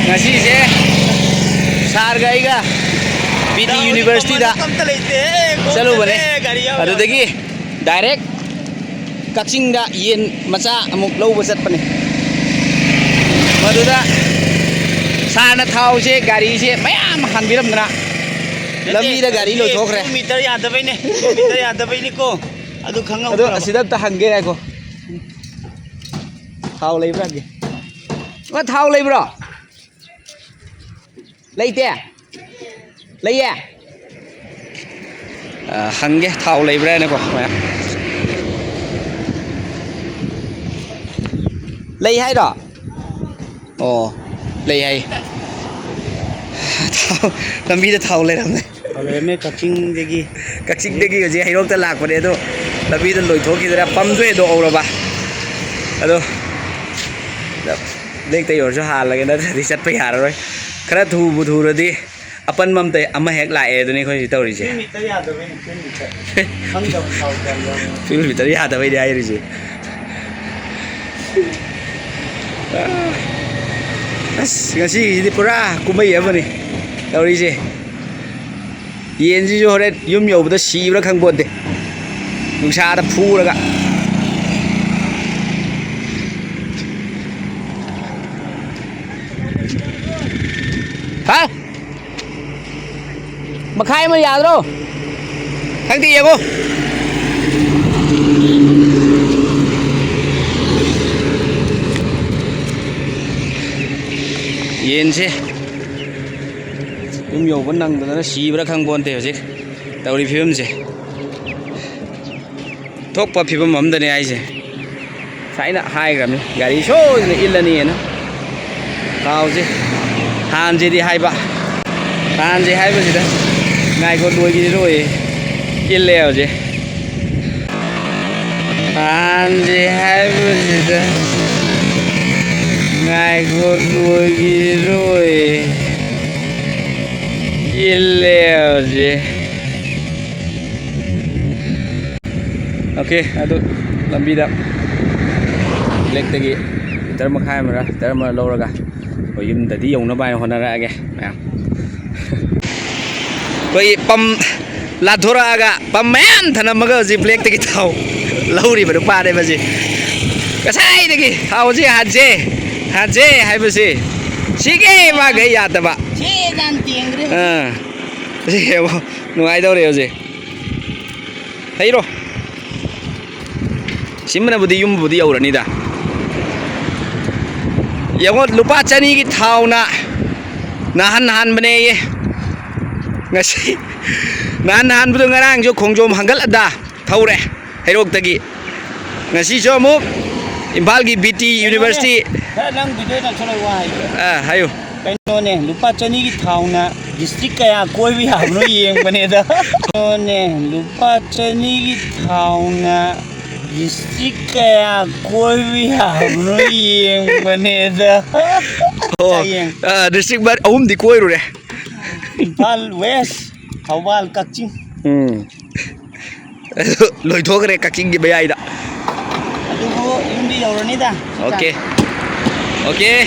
ngasiसे sargaiga BT University da chalubane adudagi direct Kaching da yen macha amuk louba chatpane maduda sana thau se gari se mayam hanbiramdana lambi da gari lo thokre meter yadabaine ko adu khanga adu asida ta hange ko thau leibra ge wa thau leibra leite leiye hange thau leibra ne ko lấy hay đó ồ lấy hay làm gì để thầu lấy làm này lấy mấy các chinh gì ở dưới hay đâu ta lạc vào đây thôi làm gì để lôi thô kia ra pumpด้วยđộ rồi ba đó lên tay ở chỗ hà là cái đó thì sắp phải hà rồi khá thu rồi đi अपन मम ते अमा हेक लाए तो नहीं कोई तौरी छे film भीतर याद आवे दे आइरी छे ngasi di pura kumai amani tawri je yen ji jo hore yum yo da sibra khang bod de nungsa da phuraga ha makhai ma yad ro thang ti yego yen se yo vẫn năng nó xì ra khang bon te chứ tàu đi phim se thốc pa phim mắm đây ai se phải là 2 gram gari số này in là nè nó tao chứ hàn gì đi 2 ba hàn gì 2 ba gì đó ngày con đuôi gì rồi in leo chứ hàn gì 2 ba gì đó ngày con đuôi gì rồi ileo gì ok aduh lambi da lek tagi tar makhai mara tar ma lo raga oyim da di yong na bai hona ra ge koi pam la thora ga pam man thana maga ji black tagi thau lauri ba pa dai ba ji kasai tagi thau ji haje hai ba ji sige ma ga ya ta ba gì không nuôi đâu đều gì thấy rồi xin mình budi yêu rồi nè đã giờ có lupa chani cái thau na han bên này ngay si han bên ngay đang cho không cho hàng gắt đã thau đấy hay rồi tagi ngay si cho mu Impal ki BT University hay rồi cái nó nè lupa chani cái thau na district kaya koi bi ham no yeng bane da no ne lupa chani ki thau na district kaya koi bi ham no yeng bane da district bar di koi rồi Impal West Thawal Kaching lôi thô cái Kaching cái bay đó aduh yum di jauh ni dah okay